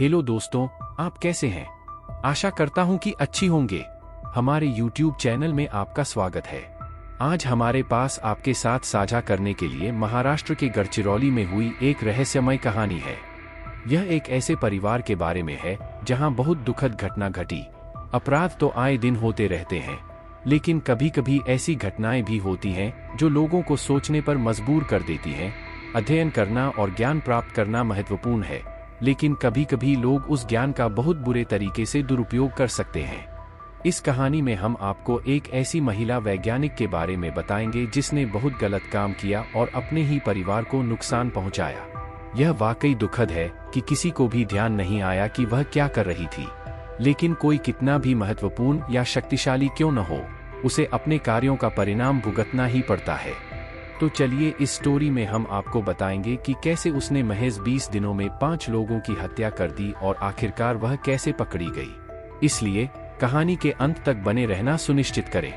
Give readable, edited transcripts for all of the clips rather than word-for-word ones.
Hello दोस्तों, आप कैसे हैं? आशा करता हूं कि अच्छी होंगे। हमारे YouTube चैनल में आपका स्वागत है। आज हमारे पास आपके साथ साझा करने के लिए महाराष्ट्र के गढ़चिरौली में हुई एक रहस्यमय कहानी है। यह एक ऐसे परिवार के बारे में है जहां बहुत दुखद घटना घटी। अपराध तो आए दिन होते रहते हैं, लेकिन कभी कभी ऐसी घटनाएं भी होती हैं जो लोगों को सोचने पर मजबूर कर देती हैं। अध्ययन करना और ज्ञान प्राप्त करना महत्वपूर्ण है, लेकिन कभी कभी लोग उस ज्ञान का बहुत बुरे तरीके से दुरुपयोग कर सकते हैं। इस कहानी में हम आपको एक ऐसी महिला वैज्ञानिक के बारे में बताएंगे जिसने बहुत गलत काम किया और अपने ही परिवार को नुकसान पहुंचाया। यह वाकई दुखद है कि किसी को भी ध्यान नहीं आया कि वह क्या कर रही थी। लेकिन कोई कितना भी महत्वपूर्ण या शक्तिशाली क्यों न हो, उसे अपने कार्यों का परिणाम भुगतना ही पड़ता है। तो चलिए इस स्टोरी में हम आपको बताएंगे कि कैसे उसने महज 20 दिनों में 5 लोगों की हत्या कर दी और आखिरकार वह कैसे पकड़ी गई। इसलिए कहानी के अंत तक बने रहना सुनिश्चित करें।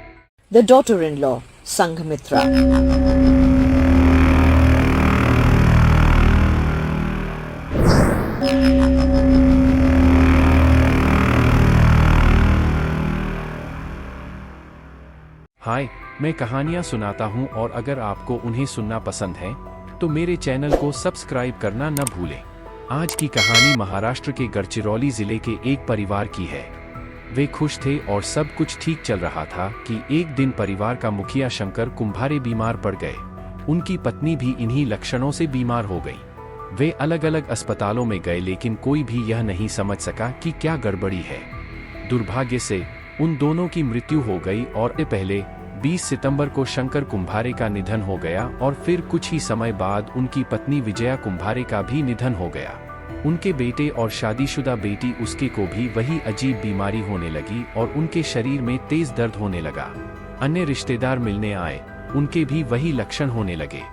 The daughter-in-law, Sanghmitra. हाय, मैं कहानियाँ सुनाता हूँ और अगर आपको उन्हें सुनना पसंद है तो मेरे चैनल को सब्सक्राइब करना न भूलें। आज की कहानी महाराष्ट्र के गढ़चिरौली जिले के एक परिवार की है। वे खुश थे और सब कुछ ठीक चल रहा था कि एक दिन परिवार का मुखिया शंकर कुंभारे बीमार पड़ गए। उनकी पत्नी भी इन्हीं लक्षणों से बीमार हो गई। वे अलग अलग अस्पतालों में गए, लेकिन कोई भी यह नहीं समझ सका कि क्या गड़बड़ी है। दुर्भाग्य से उन दोनों की मृत्यु हो गई और पहले 20 सितंबर को शंकर कुंभारे का निधन हो गया और फिर कुछ ही समय बाद उनकी पत्नी विजया कुंभारे का भी निधन हो गया। उनके बेटे और शादीशुदा बेटी उसके को भी वही अजीब बीमारी होने लगी और उनके शरीर में तेज दर्द होने लगा। अन्य रिश्तेदार मिलने आए, उनके भी वही लक्षण होने लगे।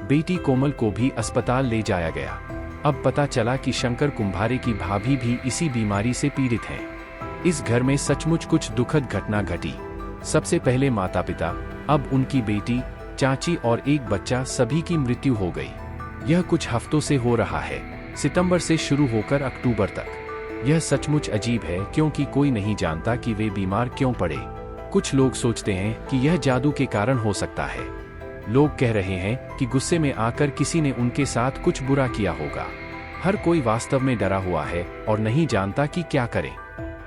बेटी कोमल को भी अस्पताल ले जाया गया। अब पता चला कि शंकर कुंभारे की भाभी भी इसी बीमारी से पीड़ित हैं। इस घर में सचमुच कुछ दुखद घटना घटी। सबसे पहले माता पिता, अब उनकी बेटी, चाची और एक बच्चा, सभी की मृत्यु हो गई। यह कुछ हफ्तों से हो रहा है, सितंबर से शुरू होकर अक्टूबर तक। यह सचमुच अजीब है क्योंकि कोई नहीं जानता कि वे बीमार क्यों पड़े। कुछ लोग सोचते हैं कि यह जादू के कारण हो सकता है। लोग कह रहे हैं कि गुस्से में आकर किसी ने उनके साथ कुछ बुरा किया होगा। हर कोई वास्तव में डरा हुआ है और नहीं जानता कि क्या करे।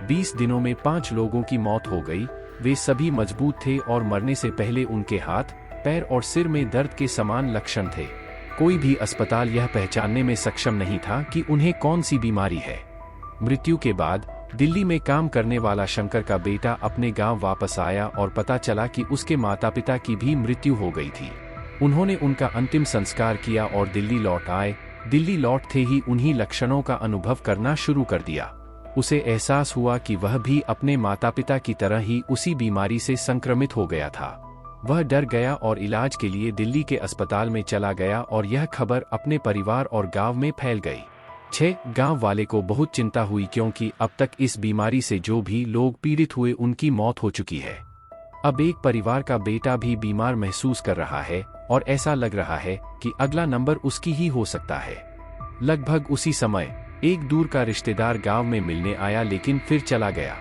20 दिनों में 5 लोगों की मौत हो गई। वे सभी मजबूत थे और मरने से पहले उनके हाथ, पैर और सिर में दर्द के समान लक्षण थे। कोई भी अस्पताल यह पहचानने में सक्षम नहीं था कि उन्हें कौन सी बीमारी है। मृत्यु के बाद दिल्ली में काम करने वाला शंकर का बेटा अपने गांव वापस आया और पता चला कि उसके माता पिता की भी मृत्यु हो गई थी। उन्होंने उनका अंतिम संस्कार किया और दिल्ली लौट आए। दिल्ली लौटते ही उन्हीं लक्षणों का अनुभव करना शुरू कर दिया। उसे एहसास हुआ कि वह भी अपने माता पिता की तरह ही उसी बीमारी से संक्रमित हो गया था। वह डर गया और इलाज के लिए दिल्ली के अस्पताल में चला गया और यह खबर अपने परिवार और गांव में फैल गई। गांव वाले को बहुत चिंता हुई क्योंकि अब तक इस बीमारी से जो भी लोग पीड़ित हुए उनकी मौत हो चुकी है। अब एक परिवार का बेटा भी बीमार महसूस कर रहा है और ऐसा लग रहा है कि अगला नंबर उसकी ही हो सकता है। लगभग उसी समय एक दूर का रिश्तेदार गांव में मिलने आया, लेकिन फिर चला गया।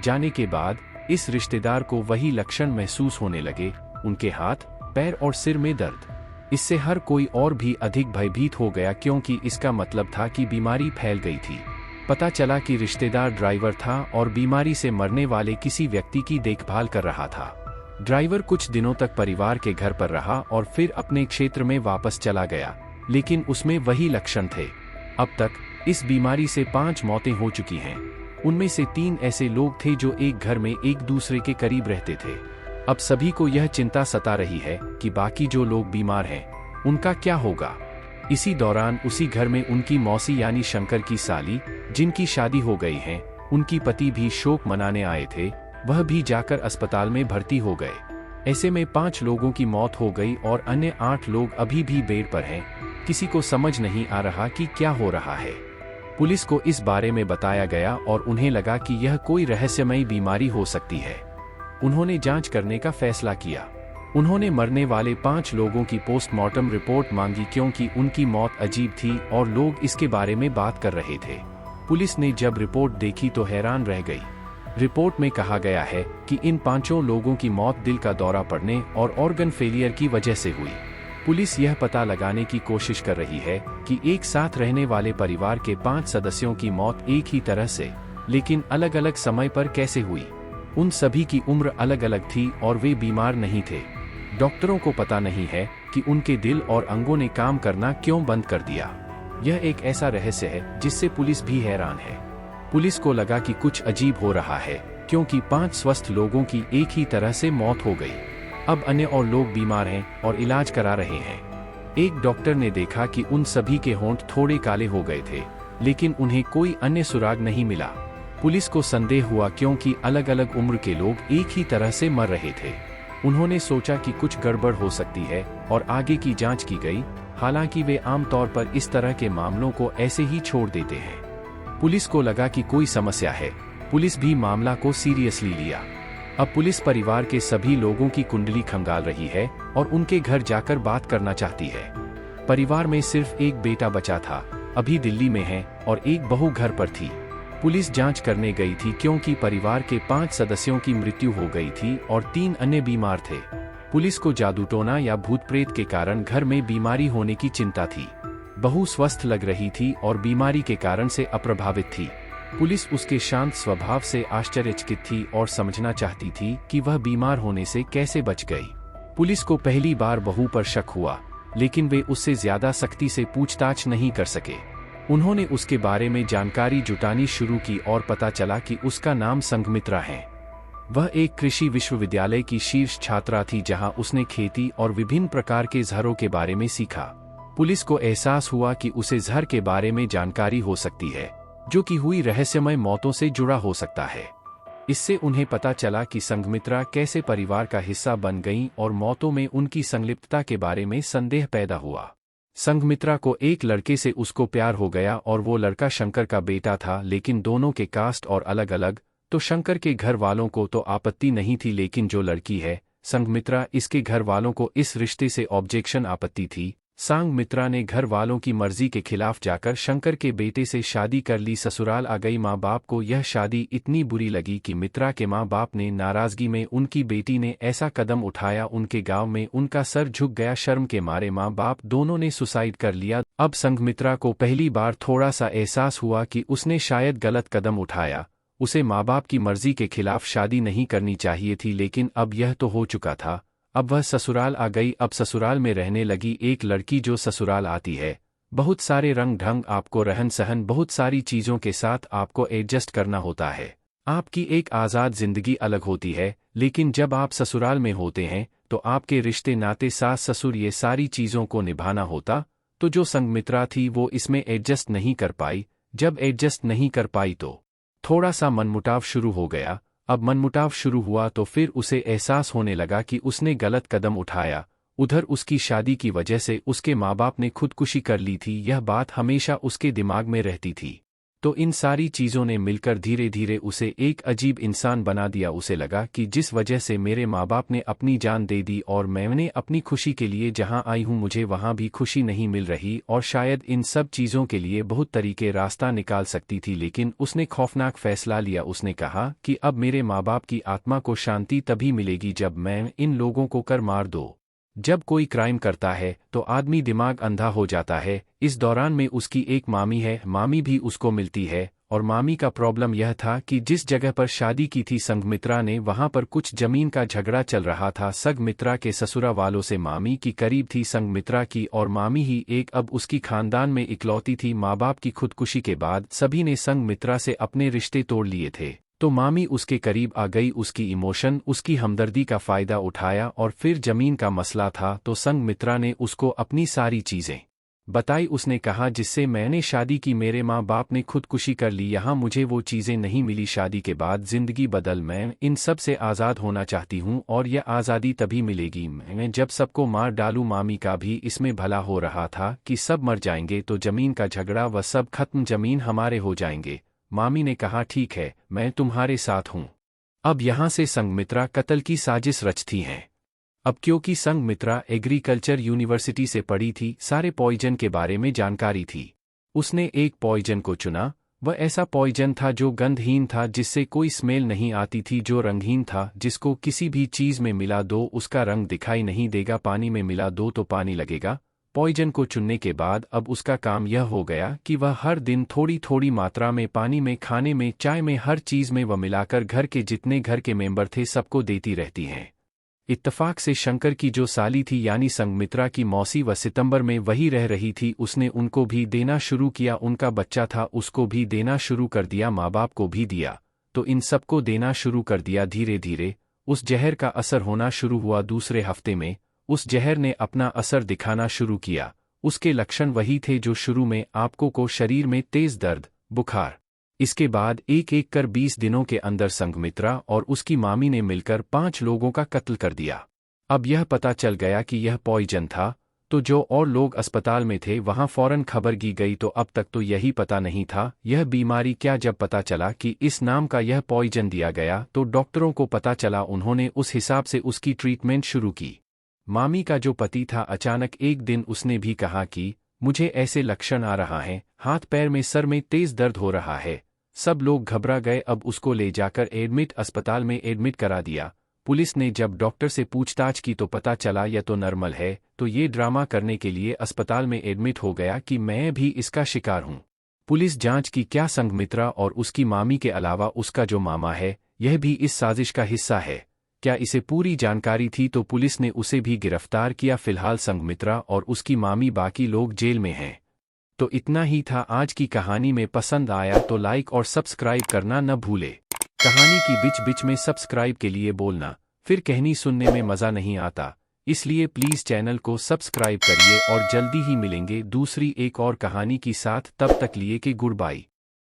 जाने के बाद इस रिश्तेदार को वही लक्षण महसूस होने लगे, उनके हाथ, पैर और सिर में दर्द। इससे हर कोई और भी अधिक भयभीत हो गया क्योंकि इसका मतलब था कि बीमारी फैल गई थी। पता चला कि रिश्तेदार ड्राइवर था और बीमारी से मरने वाले किसी व्यक्ति की देखभाल कर रहा था। ड्राइवर कुछ दिनों तक परिवार के घर पर रहा और फिर अपने क्षेत्र में वापस चला गया, लेकिन उसमें वही लक्षण थे। अब तक इस बीमारी से 5 मौतें हो चुकी हैं। उनमें से 3 ऐसे लोग थे जो एक घर में एक दूसरे के करीब रहते थे। अब सभी को यह चिंता सता रही है कि बाकी जो लोग बीमार हैं, उनका क्या होगा। इसी दौरान उसी घर में उनकी मौसी यानी शंकर की साली, जिनकी शादी हो गई है, उनकी पति भी शोक मनाने आए थे। वह भी जाकर अस्पताल में भर्ती हो गए। ऐसे में 5 लोगों की मौत हो गई और अन्य 8 लोग अभी भी बेड पर हैं। किसी को समझ नहीं आ रहा कि क्या हो रहा है। पुलिस को इस बारे में बताया गया और उन्हें लगा कि यह कोई रहस्यमयी बीमारी हो सकती है। उन्होंने जांच करने का फैसला किया। उन्होंने मरने वाले 5 लोगों की पोस्टमार्टम रिपोर्ट मांगी क्योंकि उनकी मौत अजीब थी और लोग इसके बारे में बात कर रहे थे। पुलिस ने जब रिपोर्ट देखी तो हैरान रह गई। रिपोर्ट में कहा गया है कि इन 5 लोगों की मौत दिल का दौरा पड़ने और ऑर्गन फेलियर की वजह से हुई। पुलिस यह पता लगाने की कोशिश कर रही है कि एक साथ रहने वाले परिवार के 5 सदस्यों की मौत एक ही तरह से, लेकिन अलग अलग समय पर कैसे हुई। उन सभी की उम्र अलग अलग थी और वे बीमार नहीं थे। डॉक्टरों को पता नहीं है कि उनके दिल और अंगों ने काम करना क्यों बंद कर दिया। यह एक ऐसा रहस्य है जिससे पुलिस भी हैरान है। पुलिस को लगा कि कुछ अजीब हो रहा है, क्योंकि 5 स्वस्थ लोगों की एक ही तरह से मौत हो गई। अब अन्य और लोग बीमार हैं और इलाज करा रहे हैं। एक डॉक्टर ने देखा कि उन सभी के होंठ थोड़े काले हो गए थे, लेकिन उन्हें कोई अन्य सुराग नहीं मिला। पुलिस को संदेह हुआ क्योंकि अलग अलग उम्र के लोग एक ही तरह से मर रहे थे। उन्होंने सोचा कि कुछ गड़बड़ हो सकती है और आगे की जांच की गई। हालांकि वे आमतौर पर इस तरह के मामलों को ऐसे ही छोड़ देते हैं। पुलिस को लगा कि कोई समस्या है। पुलिस भी मामला को सीरियसली लिया। अब पुलिस परिवार के सभी लोगों की कुंडली खंगाल रही है और उनके घर जाकर बात करना चाहती है। परिवार में सिर्फ एक बेटा बचा था, अभी दिल्ली में है, और एक बहू घर पर थी। पुलिस जांच करने गई थी क्योंकि परिवार के 5 सदस्यों की मृत्यु हो गई थी और 3 अन्य बीमार थे। पुलिस को जादूटोना या भूत प्रेत के कारण घर में बीमारी होने की चिंता थी। बहू स्वस्थ लग रही थी और बीमारी के कारण से अप्रभावित थी। पुलिस उसके शांत स्वभाव से आश्चर्यचकित थी और समझना चाहती थी कि वह बीमार होने से कैसे बच गई। पुलिस को पहली बार बहू पर शक हुआ, लेकिन वे उससे ज्यादा सख्ती से पूछताछ नहीं कर सके। उन्होंने उसके बारे में जानकारी जुटानी शुरू की और पता चला कि उसका नाम संघमित्रा है। वह एक कृषि विश्वविद्यालय की शीर्ष छात्रा थी जहां उसने खेती और विभिन्न प्रकार के जहरों के बारे में सीखा। पुलिस को एहसास हुआ कि उसे जहर के बारे में जानकारी हो सकती है, जो कि हुई रहस्यमय मौतों से जुड़ा हो सकता है। इससे उन्हें पता चला कि संघमित्रा कैसे परिवार का हिस्सा बन गईं और मौतों में उनकी संलिप्तता के बारे में संदेह पैदा हुआ। संघमित्रा को एक लड़के से उसको प्यार हो गया और वो लड़का शंकर का बेटा था, लेकिन दोनों के कास्ट और अलग अलग। तो शंकर के घर वालों को तो आपत्ति नहीं थी, लेकिन जो लड़की है संघमित्रा, इसके घर वालों को इस रिश्ते से ऑब्जेक्शन आपत्ति थी। संघमित्रा ने घर वालों की मर्जी के खिलाफ जाकर शंकर के बेटे से शादी कर ली। ससुराल आ गई। माँ बाप को यह शादी इतनी बुरी लगी कि मित्रा के माँ बाप ने नाराजगी में उनकी बेटी ने ऐसा कदम उठाया, उनके गांव में उनका सर झुक गया। शर्म के मारे माँ बाप दोनों ने सुसाइड कर लिया। अब संघमित्रा को पहली बार थोड़ा सा एहसास हुआ कि उसने शायद गलत कदम उठाया। उसे माँ बाप की मर्जी के खिलाफ शादी नहीं करनी चाहिए थी, लेकिन अब यह तो हो चुका था। अब वह ससुराल आ गई। अब ससुराल में रहने लगी। एक लड़की जो ससुराल आती है, बहुत सारे रंग ढंग, आपको रहन सहन, बहुत सारी चीजों के साथ आपको एडजस्ट करना होता है। आपकी एक आज़ाद जिंदगी अलग होती है। लेकिन जब आप ससुराल में होते हैं तो आपके रिश्ते, नाते, सास ससुर, ये सारी चीजों को निभाना होता। तो जो संघमित्रा थी वो इसमें एडजस्ट नहीं कर पाई। जब एडजस्ट नहीं कर पाई तो थोड़ा सा मनमुटाव शुरू हो गया। अब मनमुटाव शुरू हुआ तो फिर उसे एहसास होने लगा कि उसने गलत कदम उठाया। उधर उसकी शादी की वजह से उसके माँ बाप ने खुदकुशी कर ली थी। यह बात हमेशा उसके दिमाग में रहती थी। तो इन सारी चीज़ों ने मिलकर धीरे धीरे उसे एक अजीब इंसान बना दिया। उसे लगा कि जिस वजह से मेरे माँ बाप ने अपनी जान दे दी और मैंने अपनी खुशी के लिए जहाँ आई हूँ मुझे वहाँ भी खुशी नहीं मिल रही, और शायद इन सब चीज़ों के लिए बहुत तरीके रास्ता निकाल सकती थी, लेकिन उसने खौफनाक फैसला लिया। उसने कहा कि अब मेरे माँ बाप की आत्मा को शांति तभी मिलेगी जब मैं इन लोगों को कर मार दो। जब कोई क्राइम करता है तो आदमी दिमाग अंधा हो जाता है। इस दौरान में उसकी एक मामी है, मामी भी उसको मिलती है, और मामी का प्रॉब्लम यह था कि जिस जगह पर शादी की थी संघमित्रा ने, वहां पर कुछ जमीन का झगड़ा चल रहा था संघमित्रा के ससुरा वालों से। मामी की करीब थी संघमित्रा की, और मामी ही एक अब उसकी खानदान में इकलौती थी। माँ बाप की खुदकुशी के बाद सभी ने संघमित्रा से अपने रिश्ते तोड़ लिए थे, तो मामी उसके करीब आ गई। उसकी इमोशन, उसकी हमदर्दी का फायदा उठाया, और फिर जमीन का मसला था तो संघमित्रा ने उसको अपनी सारी चीजें बताई। उसने कहा जिससे मैंने शादी की मेरे माँ बाप ने खुदकुशी कर ली, यहाँ मुझे वो चीजें नहीं मिली। शादी के बाद जिंदगी बदल, मैं इन सब से आज़ाद होना चाहती हूँ, और यह आज़ादी तभी मिलेगी मैं जब सबको मार डालूं। मामी का भी इसमें भला हो रहा था कि सब मर जाएंगे तो जमीन का झगड़ा व सब खत्म, जमीन हमारे हो जाएंगे। मामी ने कहा ठीक है, मैं तुम्हारे साथ हूँ। अब यहाँ से संघमित्रा कत्ल की साजिश रचती हैं। अब क्योंकि संघमित्रा एग्रीकल्चर यूनिवर्सिटी से पढ़ी थी, सारे पॉइजन के बारे में जानकारी थी। उसने एक पॉइजन को चुना वह ऐसा पॉइजन था जो गंधहीन था, जिससे कोई स्मेल नहीं आती थी, जो रंगहीन था, जिसको किसी भी चीज में मिला दो उसका रंग दिखाई नहीं देगा, पानी में मिला दो तो पानी लगेगा। पॉइजन को चुनने के बाद अब उसका काम यह हो गया कि वह हर दिन थोड़ी थोड़ी मात्रा में पानी में, खाने में, चाय में, हर चीज में वह मिलाकर घर के जितने घर के मेंबर थे सबको देती रहती हैं। इत्तफाक से शंकर की जो साली थी यानी संघमित्रा की मौसी वह सितंबर में वही रह रही थी, उसने उनको भी देना शुरू किया, उनका बच्चा था उसको भी देना शुरू कर दिया, माँ बाप को भी दिया, तो इन सबको देना शुरू कर दिया। धीरे धीरे उस जहर का असर होना शुरू हुआ। दूसरे हफ्ते में उस जहर ने अपना असर दिखाना शुरू किया। उसके लक्षण वही थे जो शुरू में आपको को शरीर में तेज दर्द, बुखार। इसके बाद एक एक कर 20 दिनों के अंदर संघमित्रा और उसकी मामी ने मिलकर 5 लोगों का कत्ल कर दिया। अब यह पता चल गया कि यह पॉइजन था, तो जो और लोग अस्पताल में थे वहां फौरन खबर की गई, तो अब तक तो यही पता नहीं था यह बीमारी क्या। जब पता चला कि इस नाम का यह पॉइजन दिया गया तो डॉक्टरों को पता चला, उन्होंने उस हिसाब से उसकी ट्रीटमेंट शुरू की। मामी का जो पति था अचानक एक दिन उसने भी कहा कि मुझे ऐसे लक्षण आ रहा है, हाथ पैर में, सर में तेज दर्द हो रहा है। सब लोग घबरा गए। अब उसको ले जाकर अस्पताल में एडमिट करा दिया। पुलिस ने जब डॉक्टर से पूछताछ की तो पता चला यह तो नॉर्मल है, तो ये ड्रामा करने के लिए अस्पताल में एडमिट हो गया कि मैं भी इसका शिकार हूँ। पुलिस जांच की क्या संघमित्रा और उसकी मामी के अलावा उसका जो मामा है यह भी इस साजिश का हिस्सा है, क्या इसे पूरी जानकारी थी, तो पुलिस ने उसे भी गिरफ्तार किया। फिलहाल संघमित्रा और उसकी मामी, बाकी लोग जेल में हैं। तो इतना ही था आज की कहानी में। पसंद आया तो लाइक और सब्सक्राइब करना न भूले। कहानी की बीच बीच में सब्सक्राइब के लिए बोलना, फिर कहानी सुनने में मज़ा नहीं आता, इसलिए प्लीज़ चैनल को सब्सक्राइब करिए और जल्दी ही मिलेंगे दूसरी एक और कहानी के साथ। तब तक लिए कि गुड बाय।